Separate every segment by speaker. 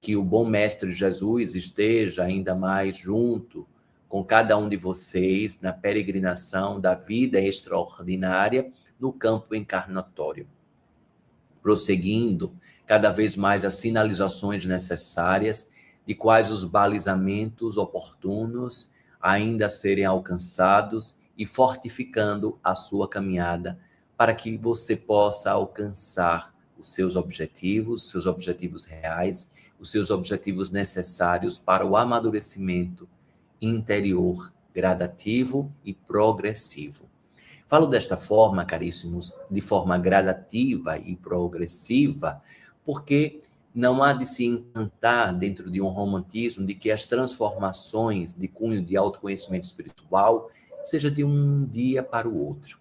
Speaker 1: Que o bom Mestre Jesus esteja ainda mais junto com cada um de vocês na peregrinação da vida extraordinária no campo encarnatório, prosseguindo cada vez mais as sinalizações necessárias de quais os balizamentos oportunos ainda a serem alcançados e fortificando a sua caminhada para que você possa alcançar os seus objetivos reais, os seus objetivos necessários para o amadurecimento interior gradativo e progressivo. Falo desta forma, caríssimos, de forma gradativa e progressiva, porque não há de se encantar dentro de um romantismo de que as transformações de cunho de autoconhecimento espiritual seja de um dia para o outro.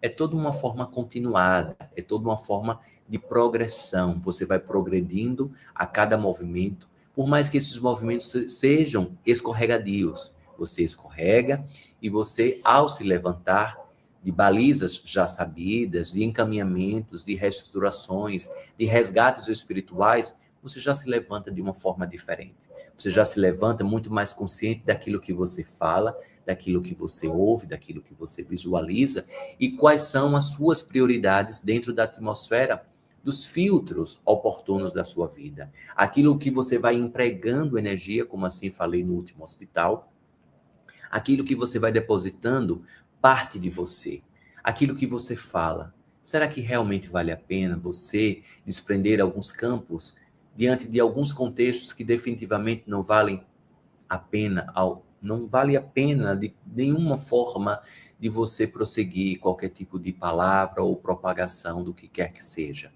Speaker 1: É toda uma forma continuada, é toda uma forma de progressão. Você vai progredindo a cada movimento, por mais que esses movimentos sejam escorregadios. Você escorrega e você, ao se levantar de balizas já sabidas, de encaminhamentos, de reestruturações, de resgates espirituais, você já se levanta de uma forma diferente. Você já se levanta muito mais consciente daquilo que você fala, daquilo que você ouve, daquilo que você visualiza e quais são as suas prioridades dentro da atmosfera dos filtros oportunos da sua vida. Aquilo que você vai empregando energia, como assim falei no último hospital, aquilo que você vai depositando parte de você, aquilo que você fala. Será que realmente vale a pena você desprender alguns campos diante de alguns contextos que definitivamente não valem a pena, não vale a pena de nenhuma forma de você prosseguir qualquer tipo de palavra ou propagação do que quer que seja?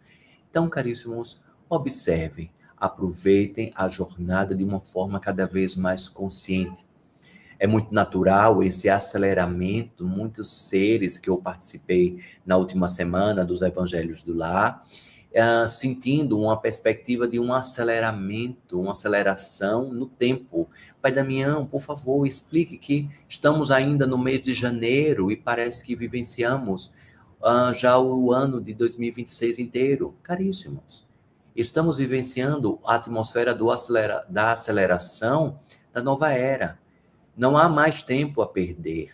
Speaker 1: Então, caríssimos, observem, aproveitem a jornada de uma forma cada vez mais consciente. É muito natural esse aceleramento, muitos seres que eu participei na última semana dos Evangelhos do Lar, sentindo uma perspectiva de um aceleramento, uma aceleração no tempo. Pai Damião, por favor, explique que estamos ainda no mês de janeiro e parece que vivenciamos já o ano de 2026 inteiro. Caríssimos, estamos vivenciando a atmosfera da aceleração da nova era. Não há mais tempo a perder.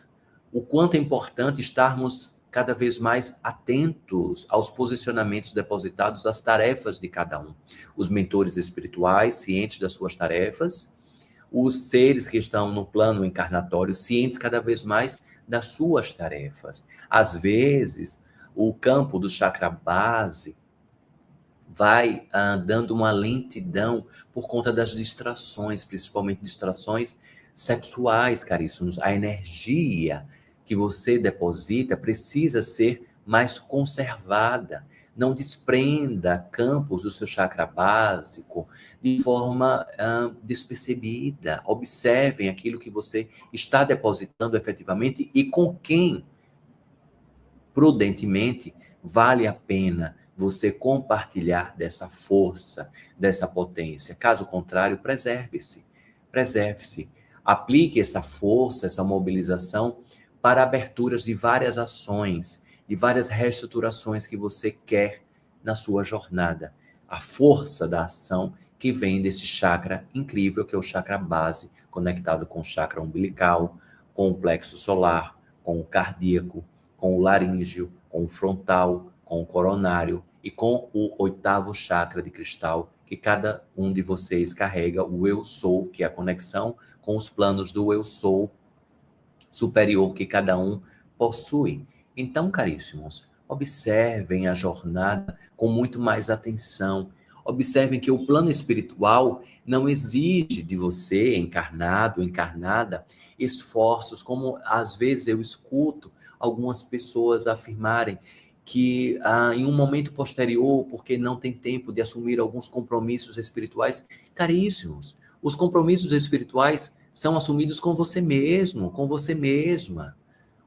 Speaker 1: O quanto é importante estarmos cada vez mais atentos aos posicionamentos depositados, às tarefas de cada um. Os mentores espirituais, cientes das suas tarefas, os seres que estão no plano encarnatório, cientes cada vez mais das suas tarefas. Às vezes, o campo do chakra base vai dando uma lentidão por conta das distrações, principalmente distrações sexuais, caríssimos. A energia que você deposita precisa ser mais conservada. Não desprenda campos do seu chakra básico de forma despercebida. Observem aquilo que você está depositando efetivamente e com quem, prudentemente, vale a pena você compartilhar dessa força, dessa potência. Caso contrário, preserve-se. Preserve-se. Aplique essa força, essa mobilização para aberturas de várias ações, de várias reestruturações que você quer na sua jornada. A força da ação que vem desse chakra incrível, que é o chakra base, conectado com o chakra umbilical, com o plexo solar, com o cardíaco, com o laríngeo, com o frontal, com o coronário e com o 8º chakra de cristal, que cada um de vocês carrega, o Eu Sou, que é a conexão com os planos do Eu Sou superior que cada um possui. Então, caríssimos, observem a jornada com muito mais atenção. Observem que o plano espiritual não exige de você, encarnado, encarnada, esforços, como às vezes eu escuto algumas pessoas afirmarem que em um momento posterior, porque não tem tempo de assumir alguns compromissos espirituais, caríssimos, os compromissos espirituais são assumidos com você mesmo, com você mesma.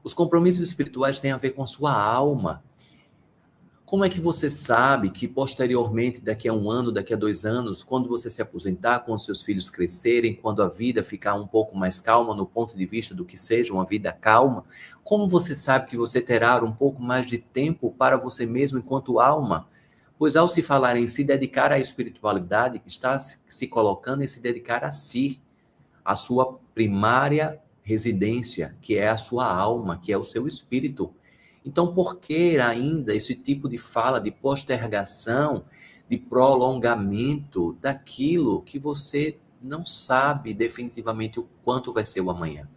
Speaker 1: Os compromissos espirituais têm a ver com a sua alma. Como é que você sabe que posteriormente, daqui a 1 ano, daqui a 2 anos, quando você se aposentar, quando seus filhos crescerem, quando a vida ficar um pouco mais calma no ponto de vista do que seja uma vida calma, como você sabe que você terá um pouco mais de tempo para você mesmo enquanto alma? Pois ao se falar em se dedicar à espiritualidade, está se colocando em se dedicar a si, a sua primária residência, que é a sua alma, que é o seu espírito. Então, por que ainda esse tipo de fala de postergação, de prolongamento daquilo que você não sabe definitivamente o quanto vai ser o amanhã?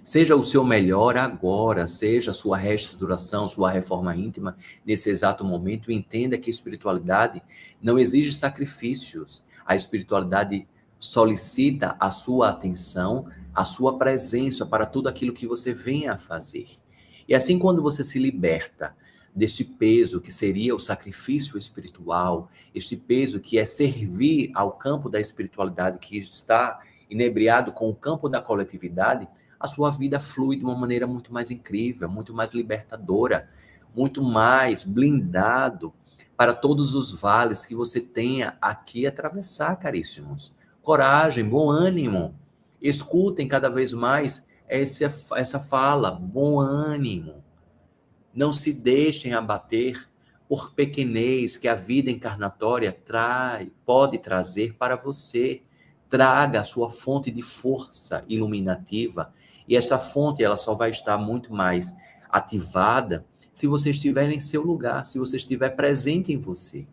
Speaker 1: Seja o seu melhor agora, seja a sua reestruturação, sua reforma íntima nesse exato momento. Entenda que a espiritualidade não exige sacrifícios. A espiritualidade solicita a sua atenção, a sua presença para tudo aquilo que você venha a fazer. E assim, quando você se liberta deste peso que seria o sacrifício espiritual, este peso que é servir ao campo da espiritualidade que está inebriado com o campo da coletividade, a sua vida flui de uma maneira muito mais incrível, muito mais libertadora, muito mais blindado para todos os vales que você tenha aqui atravessar, caríssimos. Coragem, bom ânimo. Escutem cada vez mais essa fala, bom ânimo. Não se deixem abater por pequenez que a vida encarnatória pode trazer para você. Traga a sua fonte de força iluminativa, e esta fonte ela só vai estar muito mais ativada se você estiver em seu lugar, se você estiver presente em você.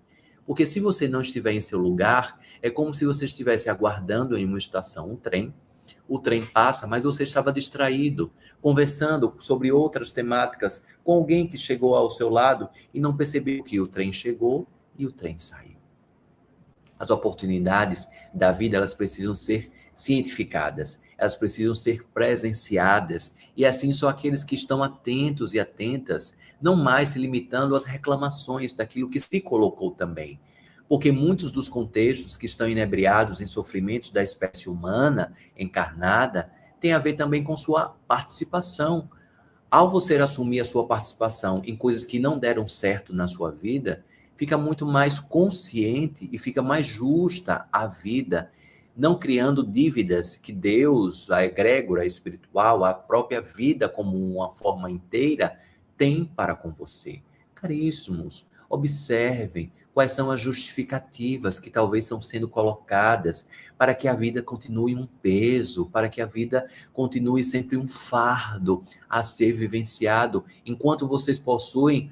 Speaker 1: Porque se você não estiver em seu lugar, é como se você estivesse aguardando em uma estação um trem, o trem passa, mas você estava distraído, conversando sobre outras temáticas com alguém que chegou ao seu lado e não percebeu que o trem chegou e o trem saiu. As oportunidades da vida, elas precisam ser cientificadas, elas precisam ser presenciadas, e assim só aqueles que estão atentos e atentas, não mais se limitando às reclamações daquilo que se colocou também. Porque muitos dos contextos que estão inebriados em sofrimentos da espécie humana encarnada têm a ver também com sua participação. Ao você assumir a sua participação em coisas que não deram certo na sua vida, fica muito mais consciente e fica mais justa a vida, não criando dívidas que Deus, a egrégora espiritual, a própria vida como uma forma inteira, tem para com você. Caríssimos, observem quais são as justificativas que talvez estão sendo colocadas para que a vida continue um peso, para que a vida continue sempre um fardo a ser vivenciado, enquanto vocês possuem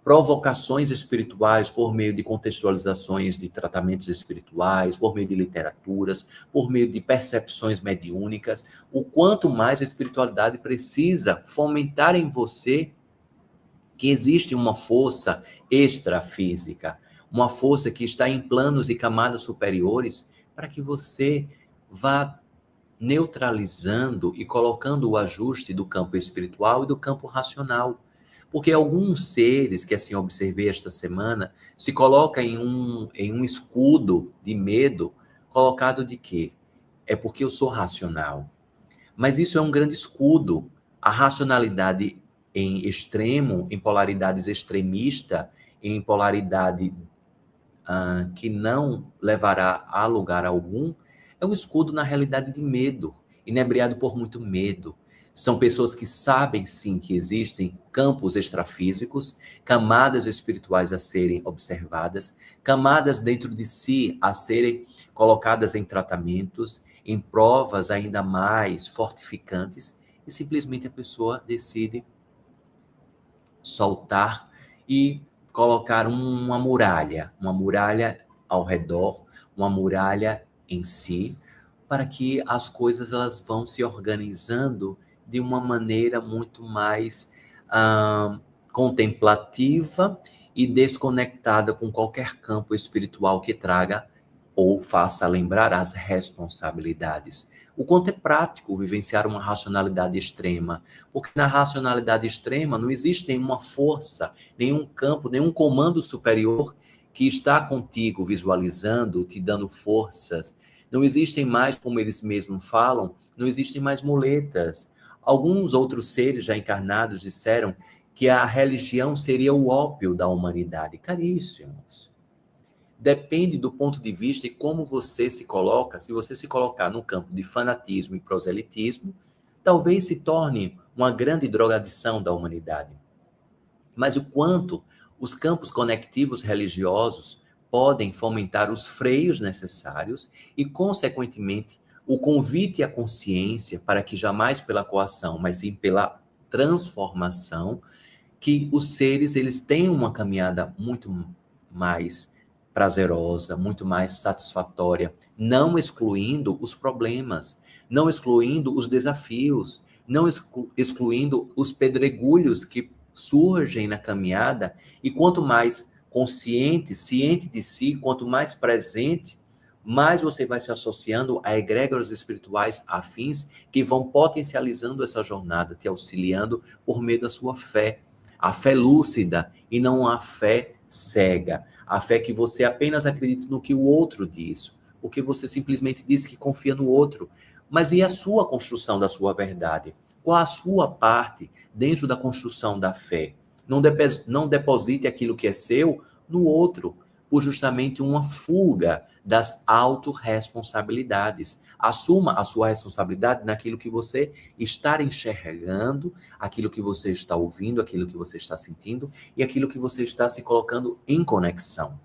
Speaker 1: provocações espirituais por meio de contextualizações de tratamentos espirituais, por meio de literaturas, por meio de percepções mediúnicas, o quanto mais a espiritualidade precisa fomentar em você que existe uma força extrafísica, uma força que está em planos e camadas superiores, para que você vá neutralizando e colocando o ajuste do campo espiritual e do campo racional. Porque alguns seres, que assim observei esta semana, se colocam em um escudo de medo, colocado de quê? É porque eu sou racional. Mas isso é um grande escudo. A racionalidade em extremo, em polaridades extremista, em polaridade que não levará a lugar algum, é um escudo na realidade de medo, inebriado por muito medo. São pessoas que sabem sim que existem campos extrafísicos, camadas espirituais a serem observadas, camadas dentro de si a serem colocadas em tratamentos, em provas ainda mais fortificantes, e simplesmente a pessoa decide soltar e colocar uma muralha ao redor, uma muralha em si, para que as coisas elas vão se organizando de uma maneira muito mais contemplativa e desconectada com qualquer campo espiritual que traga ou faça lembrar as responsabilidades. O quanto é prático vivenciar uma racionalidade extrema, porque na racionalidade extrema não existe nenhuma força, nenhum campo, nenhum comando superior que está contigo visualizando, te dando forças. Não existem mais, como eles mesmos falam, não existem mais muletas. Alguns outros seres já encarnados disseram que a religião seria o ópio da humanidade. Caríssimos. Depende do ponto de vista e como você se coloca. Se você se colocar no campo de fanatismo e proselitismo, talvez se torne uma grande drogadição da humanidade. Mas o quanto Os campos conectivos religiosos podem fomentar os freios necessários e, consequentemente, o convite à consciência para que jamais pela coação, mas sim pela transformação, que os seres eles têm uma caminhada muito mais prazerosa, muito mais satisfatória, não excluindo os problemas, não excluindo os desafios, não excluindo os pedregulhos que surgem na caminhada, e quanto mais consciente, ciente de si, quanto mais presente, mais você vai se associando a egrégoras espirituais afins que vão potencializando essa jornada, te auxiliando por meio da sua fé. A fé lúcida e não a fé cega. A fé que você apenas acredita no que o outro diz, porque você simplesmente diz que confia no outro. Mas e a sua construção da sua verdade? Qual a sua parte dentro da construção da fé? Não deposite aquilo que é seu no outro, por justamente uma fuga das autorresponsabilidades. Assuma a sua responsabilidade naquilo que você está enxergando, aquilo que você está ouvindo, aquilo que você está sentindo e aquilo que você está se colocando em conexão.